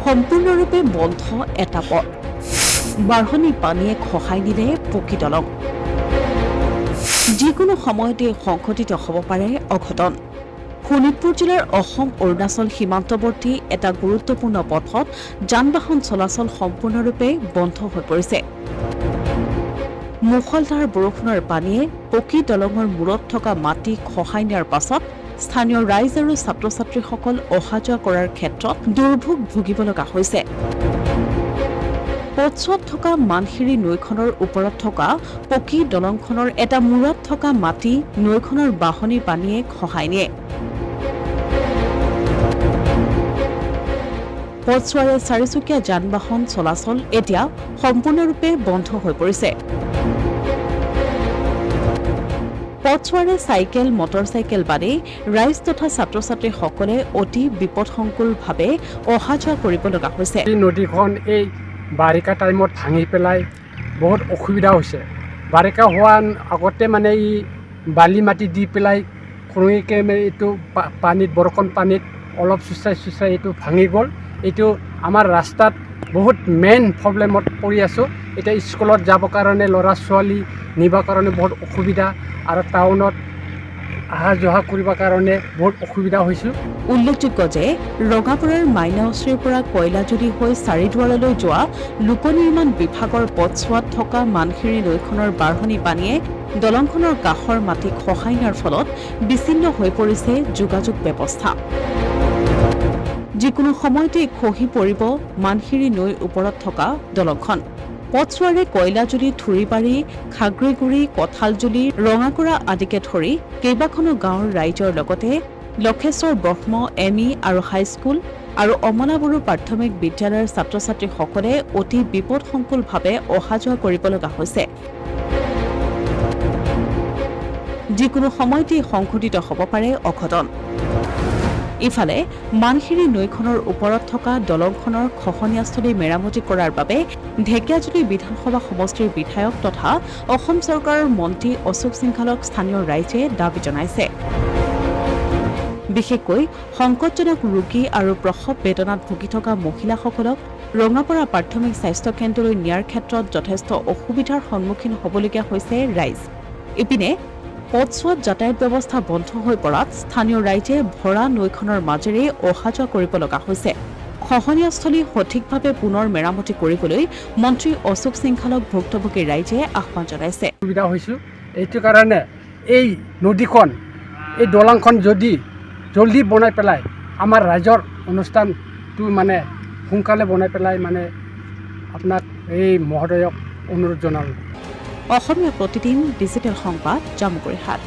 সম্পূৰ্ণৰূপে বন্ধ এটা পথ। বাঢ়নি পানীয়ে খহাই নিলে পকী দলং। যিকোনো সময়তে সংঘটিত হ'ব পাৰে অঘটন। শোণিতপুৰ জিলাৰ অসম অৰুণাচল সীমান্তৱৰ্তী এটা গুৰুত্বপূৰ্ণ পথত যান-বাহন চলাচল সম্পূৰ্ণৰূপে বন্ধ হৈ পৰিছে। মুষলধাৰ বৰষুণৰ পানীয়ে পকী দলঙৰ মূৰত থকা মাটি খহাই নিয়াৰ পাছত স্থানীয় ৰাইজ আৰু ছাত্ৰ-ছাত্ৰীসকল অহা-যোৱা কৰাৰ ক্ষেত্ৰত দুৰ্ভোগ ভুগিব লগা হৈছে। পথছোৱাত থকা মানসিৰি নৈখনৰ ওপৰত থকা পকী দলংখনৰ এটা মূৰত থকা মাটি নৈখনৰ বাঢ়নি পানীয়ে খহাই নিয়ে। পথছোৱাৰে চাৰিচকীয়া যান-বাহন চলাচল এতিয়া সম্পূৰ্ণৰূপে বন্ধ হৈ পৰিছে। পথছোৱাৰে চাইকেল, মটৰচাইকেল বাদে ৰাইজ তথা ছাত্ৰ-ছাত্ৰীসকলে অতি বিপদসংকুলভাৱে অহা-যোৱা কৰিব লগা হৈছে। এই নদীখন এই বাৰিষা টাইমত ভাঙি পেলাই বহুত অসুবিধা হৈছে। বাৰিষা হোৱাৰ আগতে মানে ই বালি মাটি দি পেলাই খৰঙিকৈ এইটো পানীত বৰষুণ পানীত অলপ চুচাই এইটো ভাঙি গ'ল। এইটো আমাৰ ৰাস্তাত বহুত মেইন প্ৰব্লেমত পৰি আছোঁ। এতিয়া স্কুলত যাবৰ কাৰণে ল'ৰা ছোৱালী নিবৰ কাৰণে বহুত অসুবিধা আৰু টাউনত অহা যোৱা কৰিবৰ কাৰণে বহুত অসুবিধা হৈছোঁ। উল্লেখযোগ্য যে ৰঙাপাৰাৰ মাইনাউচীৰ পৰা কয়লাজুলি হৈ চাৰিদুৱাৰলৈ যোৱা লোক নিৰ্মাণ বিভাগৰ পথছোৱাত থকা মানসিৰি নৈখনৰ বাঢ়নি পানীয়ে দলংখনৰ কাষৰ মাটি খহাই নিয়াৰ ফলত বিচ্ছিন্ন হৈ পৰিছে যোগাযোগ ব্যৱস্থা। যিকোনো সময়তে খহি পৰিব মানসিৰি নৈৰ ওপৰত থকা দলংখন। পথছোৱাৰে কয়লাজুলি, থুৰিবাৰী, খাগ্ৰীগুৰি, কঁঠালজুলি, ৰঙাকুৰা আদিকে ধৰি কেইবাখনো গাঁৱৰ ৰাইজৰ লগতে লক্ষেশ্বৰ ব্ৰহ্ম এম.ই. আৰু হাইস্কুল আৰু অমলা বড়ো প্ৰাথমিক বিদ্যালয়ৰ ছাত্ৰ-ছাত্ৰীসকলে অতি বিপদসংকুলভাৱে অহা-যোৱা কৰিব লগা হৈছে। যিকোনো সময়তে সংঘটিত হ'ব পাৰে অঘটন। ইফালে মানসিৰি নৈখনৰ ওপৰত থকা দলংখনৰ খহনীয়াস্থলী মেৰামতি কৰাৰ বাবে ঢেকীয়াজুলি বিধানসভা সমষ্টিৰ বিধায়ক তথা অসম চৰকাৰৰ মন্ত্ৰী অশোক সিংঘালক স্থানীয় ৰাইজে দাবী জনাইছে। বিশেষকৈ সংকটজনক ৰোগী আৰু প্ৰসৱ বেদনাত ভুগি থকা মহিলাসকলক ৰঙাপাৰা প্ৰাথমিক স্বাস্থ্য কেন্দ্ৰলৈ নিয়াৰ ক্ষেত্ৰত যথেষ্ট অসুবিধাৰ সন্মুখীন হ'বলগীয়া হৈছে ৰাইজ। ইপিনে পথছোৱাত যাতায়াত ব্যৱস্থা বন্ধ হৈ পৰাত স্থানীয় ৰাইজে ভৰা নৈখনৰ মাজেৰে অহা-যোৱা কৰিব লগা হৈছে। খহনীয়াস্থলী সঠিকভাৱে পুনৰ মেৰামতি কৰিবলৈ মন্ত্ৰী অশোক সিংঘালক ভুক্তভোগী ৰাইজে আহ্বান জনাইছে। অসুবিধা হৈছোঁ এইটো কাৰণে এই নদীখন এই দলংখন যদি জলদি বনাই পেলাই আমাৰ ৰাইজৰ অনুষ্ঠানটো মানে সোনকালে বনাই পেলাই মানে আপোনাক এই মহোদয়ক অনুৰোধ জনালোঁ। অসমীয়া প্ৰতিদিন ডিজিটেল সংবাদ জামুগুৰিহাট।